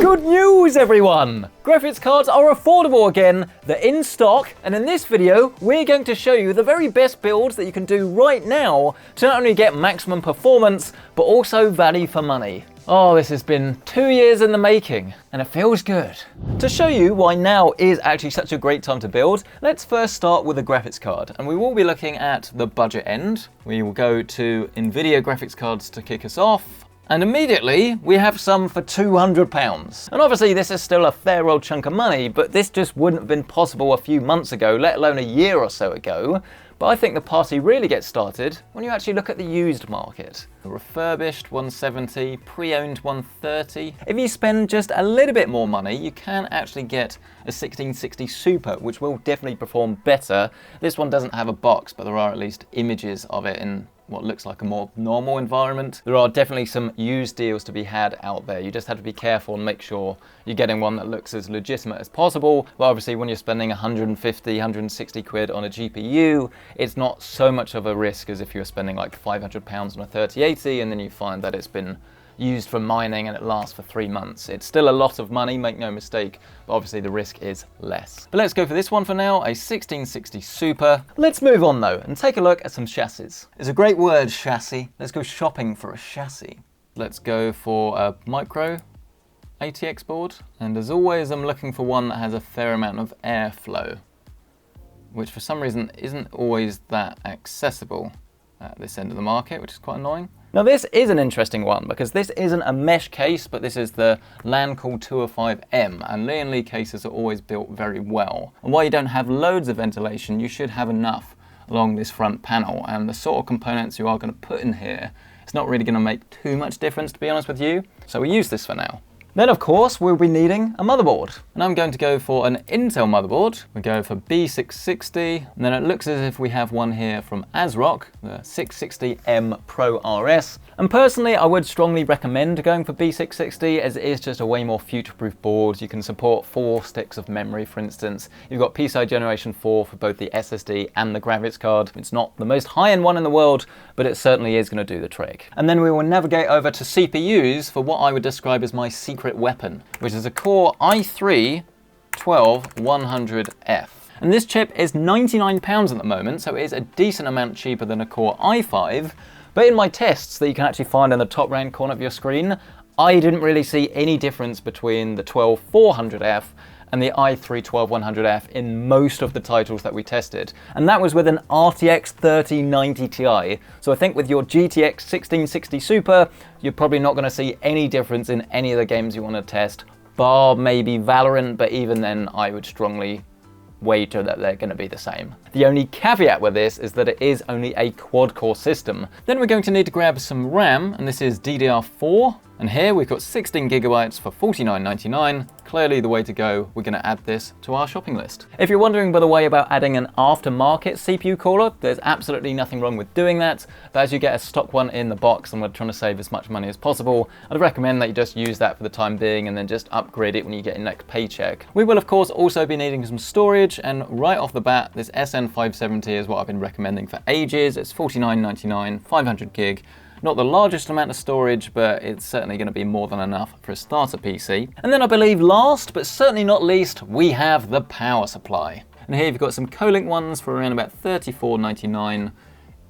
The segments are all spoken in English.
Good news, everyone! Graphics cards are affordable again, they're in stock, and in this video, we're going to show you the very best builds that you can do right now to not only get maximum performance, but also value for money. Oh, this has been 2 years in the making, and it feels good. To show you why now is actually such a great time to build, let's first start with a graphics card, and we will be looking at the budget end. We will go to NVIDIA graphics cards to kick us off. And immediately, we have some for £200. And obviously this is still a fair old chunk of money, but this just wouldn't have been possible a few months ago, let alone a year or so ago. But I think the party really gets started when you actually look at the used market. The refurbished 170, pre-owned 130. If you spend just a little bit more money, you can actually get a 1660 Super, which will definitely perform better. This one doesn't have a box, but there are at least images of it in what looks like a more normal environment. There are definitely some used deals to be had out there. You just have to be careful and make sure you're getting one that looks as legitimate as possible. But obviously when you're spending 150, 160 quid on a GPU, it's not so much of a risk as if you're spending like £500 on a 3080 and then you find that it's been used for mining and it lasts for 3 months. It's still a lot of money, make no mistake, but obviously the risk is less. But let's go for this one for now, a 1660 Super. Let's move on though and take a look at some chassis. It's a great word, chassis. Let's go shopping for a chassis. Let's go for a micro ATX board. And as always, I'm looking for one that has a fair amount of airflow, which for some reason isn't always that accessible at this end of the market, which is quite annoying. Now this is an interesting one because this isn't a mesh case, but this is the Landcool 205M, and Lee & Lee cases are always built very well. And while you don't have loads of ventilation, you should have enough along this front panel, and the sort of components you are going to put in here, it's not really going to make too much difference, to be honest with you, so we use this for now. Then of course we'll be needing a motherboard, and I'm going to go for an Intel motherboard. We go for B660, and then it looks as if we have one here from ASRock, the 660M Pro RS. And personally I would strongly recommend going for B660 as it is just a way more future-proof board. You can support 4 sticks of memory, for instance. You've got PCI Generation 4 for both the SSD and the graphics card. It's not the most high-end one in the world, but it certainly is going to do the trick. And then we will navigate over to CPUs for what I would describe as my secret weapon, which is a Core i3 12100F. And this chip is £99 at the moment, so it is a decent amount cheaper than a Core i5. But in my tests that you can actually find in the top right corner of your screen, I didn't really see any difference between the 12400F and the i3 12100F in most of the titles that we tested. And that was with an RTX 3090 Ti. So I think with your GTX 1660 Super, you're probably not going to see any difference in any of the games you want to test, bar maybe Valorant, but even then I would strongly wager that they're going to be the same. The only caveat with this is that it is only a quad-core system. Then we're going to need to grab some RAM, and this is DDR4. And here we've got 16 gigabytes for $49.99. Clearly the way to go. We're going to add this to our shopping list. If you're wondering, by the way, about adding an aftermarket CPU cooler, there's absolutely nothing wrong with doing that. But as you get a stock one in the box and we're trying to save as much money as possible, I'd recommend that you just use that for the time being and then just upgrade it when you get your next paycheck. We will of course also be needing some storage, and right off the bat, this SN570 is what I've been recommending for ages. It's $49.99, 500 gig. Not the largest amount of storage, but it's certainly going to be more than enough for a starter PC. And then I believe last, but certainly not least, we have the power supply. And here you've got some Colink ones for around about $34.99.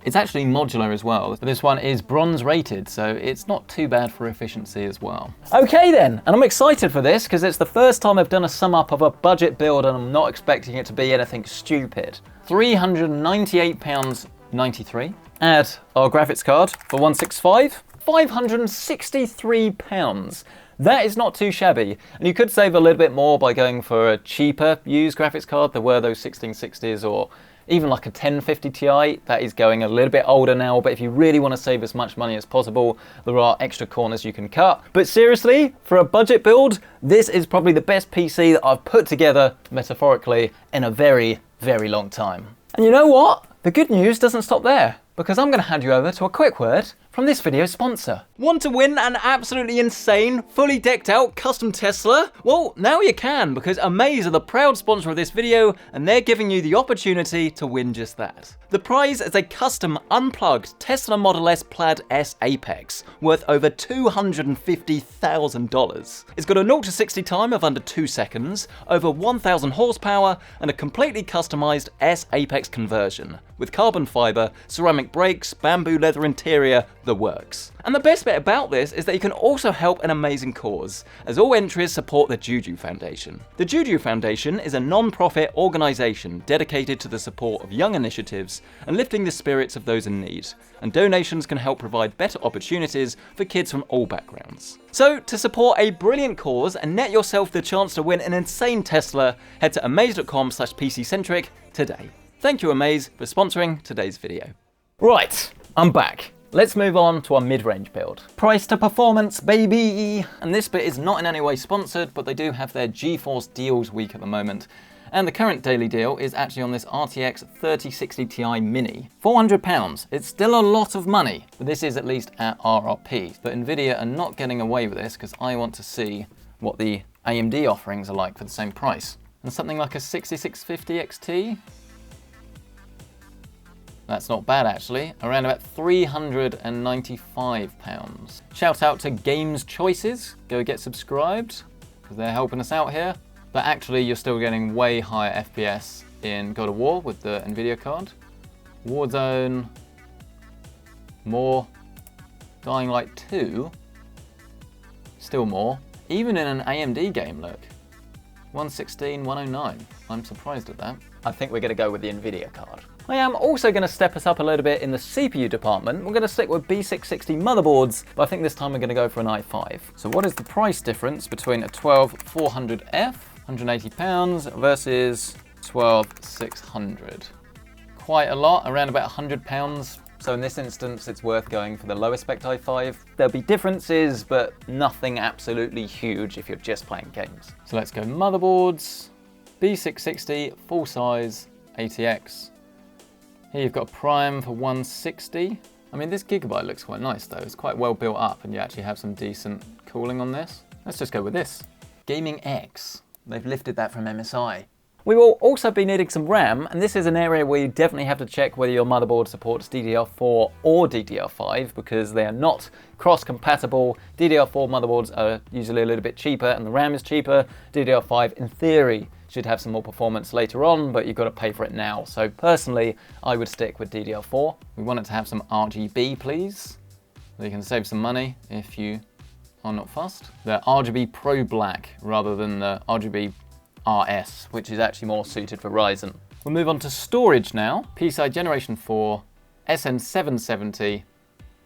It's actually modular as well. This one is bronze rated, so it's not too bad for efficiency as well. Okay then, and I'm excited for this because it's the first time I've done a sum up of a budget build and I'm not expecting it to be anything stupid. £398.93. Add our graphics card for 165, £563. That is not too shabby, and you could save a little bit more by going for a cheaper used graphics card. There were those 1660s or even like a 1050 Ti that is going a little bit older now, but if you really want to save as much money as possible, there are extra corners you can cut. But seriously, for a budget build, this is probably the best PC that I've put together, metaphorically, in a very, very long time. And you know what? The good news doesn't stop there. because I'm going to hand you over to a quick word from this video's sponsor. Want to win an absolutely insane, fully decked out custom Tesla? Well, now you can, because Amaze are the proud sponsor of this video, and they're giving you the opportunity to win just that. The prize is a custom unplugged Tesla Model S Plaid S Apex, worth over $250,000. It's got a 0 to 60 time of under 2 seconds, over 1,000 horsepower, and a completely customized S Apex conversion, with carbon fiber, ceramic brakes, bamboo leather interior, the works. And the best bit about this is that you can also help an amazing cause, as all entries support the Juju Foundation. The Juju Foundation is a non-profit organisation dedicated to the support of young initiatives and lifting the spirits of those in need, and donations can help provide better opportunities for kids from all backgrounds. So, to support a brilliant cause and net yourself the chance to win an insane Tesla, head to amaze.com/PC Centric today. Thank you, Amaze, for sponsoring today's video. Right, I'm back. Let's move on to our mid-range build. Price to performance, baby! And this bit is not in any way sponsored, but they do have their GeForce deals week at the moment. And the current daily deal is actually on this RTX 3060 Ti Mini. £400, it's still a lot of money, but this is at least at RRP. But Nvidia are not getting away with this because I want to see what the AMD offerings are like for the same price. And something like a 6650 XT, that's not bad actually, around about £395. Shout out to Games Choices, go get subscribed, because they're helping us out here. But actually you're still getting way higher FPS in God of War with the Nvidia card. Warzone, more. Dying Light 2, still more. Even in an AMD game, look. 116, 109. I'm surprised at that. I think we're going to go with the Nvidia card. I am also going to step us up a little bit in the CPU department. We're going to stick with B660 motherboards, but I think this time we're going to go for an i5. So what is the price difference between a 12400F, £180, versus 12600? Quite a lot, around about £100. So in this instance, it's worth going for the lower spec i5. There'll be differences, but nothing absolutely huge if you're just playing games. So let's go motherboards, B660, full size, ATX. Here you've got a Prime for 160. I mean, this Gigabyte looks quite nice though. It's quite well built up and you actually have some decent cooling on this. Let's just go with this. Gaming X. They've lifted that from MSI. We will also be needing some RAM, and this is an area where you definitely have to check whether your motherboard supports DDR4 or DDR5, because they are not cross-compatible. DDR4 motherboards are usually a little bit cheaper and the RAM is cheaper. DDR5, in theory, should have some more performance later on, but you've got to pay for it now. So personally, I would stick with DDR4. We want it to have some RGB, please. So you can save some money if you are not fussed. The RGB Pro Black rather than the RGB RS, which is actually more suited for Ryzen. We'll move on to storage now. PCI Generation 4, SN770,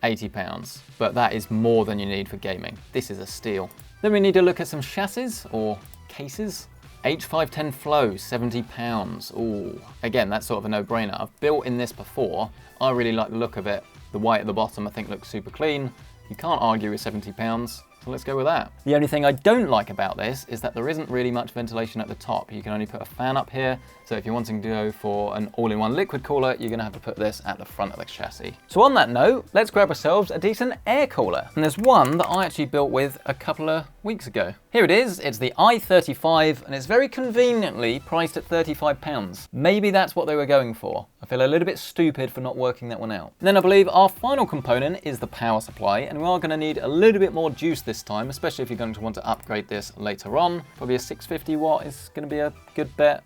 £80. But that is more than you need for gaming. This is a steal. Then we need to look at some chassis or cases. H510 Flow, £70. Ooh, again, that's sort of a no-brainer. I've built in this before. I really like the look of it. The white at the bottom I think looks super clean. You can't argue with £70. So let's go with that. The only thing I don't like about this is that there isn't really much ventilation at the top. You can only put a fan up here. So if you're wanting to go for an all-in-one liquid cooler, you're gonna have to put this at the front of the chassis. So on that note, let's grab ourselves a decent air cooler. And there's one that I actually built with a couple of weeks ago. Here it is, it's the i35, and it's very conveniently priced at £35. Maybe that's what they were going for. I feel a little bit stupid for not working that one out. And then I believe our final component is the power supply, and we are gonna need a little bit more juice this time, especially if you're going to want to upgrade this later on. Probably a 650 watt is gonna be a good bet.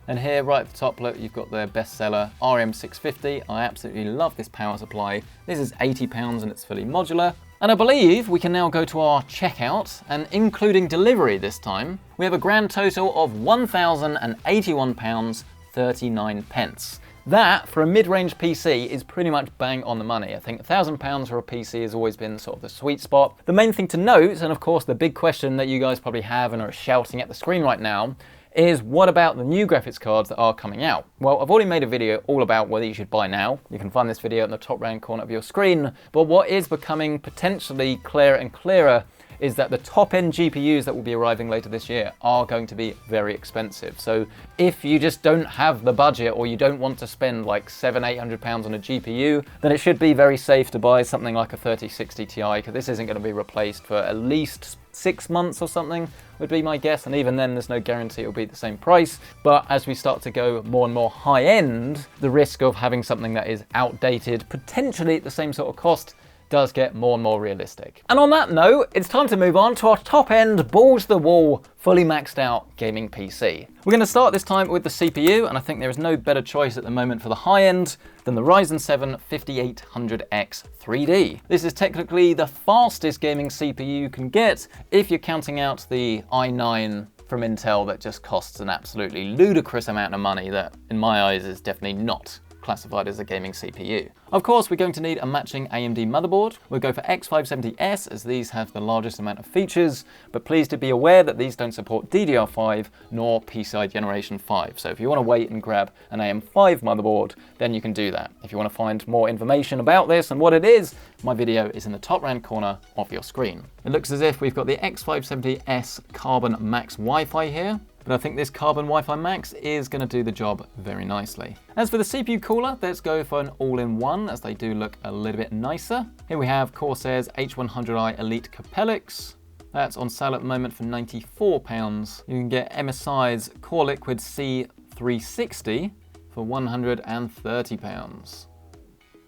And here, right at the top, look, you've got their bestseller RM650. I absolutely love this power supply. This is £80 and it's fully modular. And I believe we can now go to our checkout, and including delivery this time, we have a grand total of £1,081.39. That, for a mid-range PC, is pretty much bang on the money. I think £1,000 for a PC has always been sort of the sweet spot. The main thing to note, and of course the big question that you guys probably have and are shouting at the screen right now, is what about the new graphics cards that are coming out? Well, I've already made a video all about whether you should buy now. You can find this video in the top right corner of your screen. But what is becoming potentially clearer and clearer is that the top-end GPUs that will be arriving later this year are going to be very expensive. So if you just don't have the budget or you don't want to spend like £700–800 on a GPU, then it should be very safe to buy something like a 3060 Ti, because this isn't going to be replaced for at least 6 months or something, would be my guess, and even then there's no guarantee it'll be the same price. But as we start to go more and more high end, the risk of having something that is outdated, potentially at the same sort of cost, does get more and more realistic. And on that note, it's time to move on to our top end, balls to the wall, fully maxed out gaming PC. We're going to start this time with the CPU, and I think there is no better choice at the moment for the high end than the Ryzen 7 5800X 3D. This is technically the fastest gaming CPU you can get if you're counting out the i9 from Intel that just costs an absolutely ludicrous amount of money that, in my eyes, is definitely not classified as a gaming CPU. Of course, we're going to need a matching AMD motherboard. We'll go for X570S, as these have the largest amount of features, but please do be aware that these don't support DDR5 nor PCI Generation 5. So if you want to wait and grab an AM5 motherboard, then you can do that. If you want to find more information about this and what it is, my video is in the top right corner of your screen. It looks as if we've got the X570S Carbon Max Wi-Fi here, but I think this Carbon Wi-Fi Max is going to do the job very nicely. As for the CPU cooler, let's go for an all-in-one, as they do look a little bit nicer. Here we have Corsair's H100i Elite Capellix. That's on sale at the moment for £94. You can get MSI's Core Liquid C360 for £130.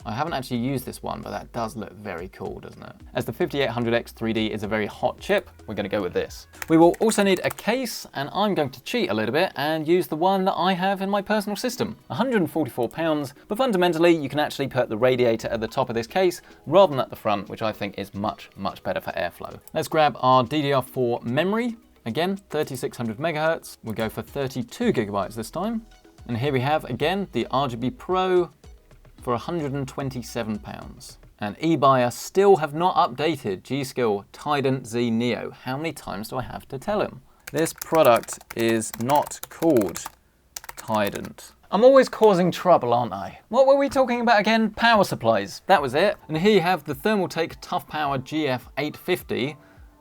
I haven't actually used this one, but that does look very cool, doesn't it? As the 5800X 3D is a very hot chip, we're going to go with this. We will also need a case, and I'm going to cheat a little bit and use the one that I have in my personal system. £144, but fundamentally you can actually put the radiator at the top of this case rather than at the front, which I think is much, much better for airflow. Let's grab our DDR4 memory. Again, 3600 megahertz. We'll go for 32 gigabytes this time. And here we have, again, the RGB Pro for £127. And eBuyer still have not updated G.Skill Tident Z Neo. How many times do I have to tell him? This product is not called Tident. I'm always causing trouble, aren't I? What were we talking about again? Power supplies. That was it. And here you have the Thermaltake Tough Power GF850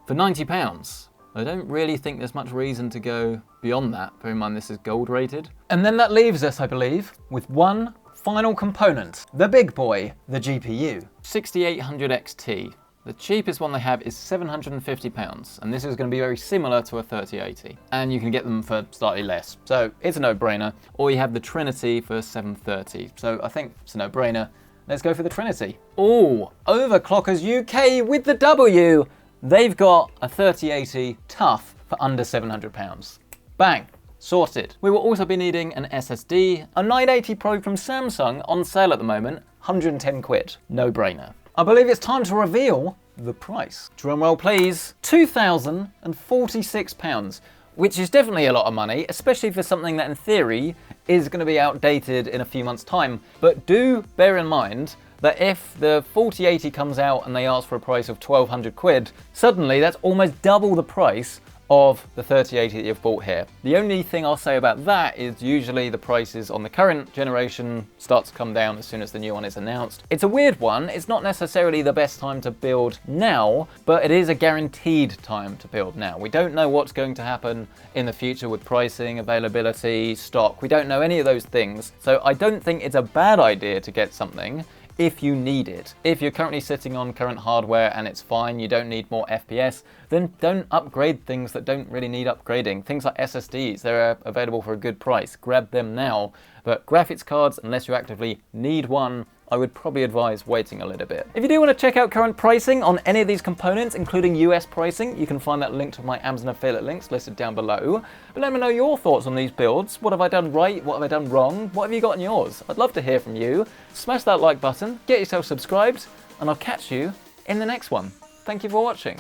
for £90. I don't really think there's much reason to go beyond that. Bear in mind this is gold rated. And then that leaves us, I believe, with one final component, the big boy, the GPU. 6800 XT. The cheapest one they have is £750, and this is going to be very similar to a 3080. And you can get them for slightly less, so it's a no-brainer. Or you have the Trinity for £730, so I think it's a no-brainer. Let's go for the Trinity. Oh, Overclockers UK with the W. They've got a 3080 Tough for under £700. Bang. Sorted. We will also be needing an SSD, a 980 Pro from Samsung on sale at the moment, 110 quid. No brainer. I believe it's time to reveal the price. Drum roll please. £2,046, which is definitely a lot of money, especially for something that in theory is going to be outdated in a few months' time. But do bear in mind that if the 4080 comes out and they ask for a price of 1,200 quid, suddenly that's almost double the price of the 3080 that you've bought here. The only thing I'll say about that is usually the prices on the current generation start to come down as soon as the new one is announced. It's a weird one. It's not necessarily the best time to build now, but it is a guaranteed time to build now. We don't know what's going to happen in the future with pricing, availability, stock. We don't know any of those things. So I don't think it's a bad idea to get something if you need it. If you're currently sitting on current hardware and it's fine, you don't need more FPS, then don't upgrade things that don't really need upgrading. Things like SSDs, they're available for a good price. Grab them now. But graphics cards, unless you actively need one, I would probably advise waiting a little bit. If you do want to check out current pricing on any of these components, including US pricing, you can find that linked to my Amazon affiliate links listed down below. But let me know your thoughts on these builds. What have I done right? What have I done wrong? What have you got in yours? I'd love to hear from you. Smash that like button, get yourself subscribed, and I'll catch you in the next one. Thank you for watching.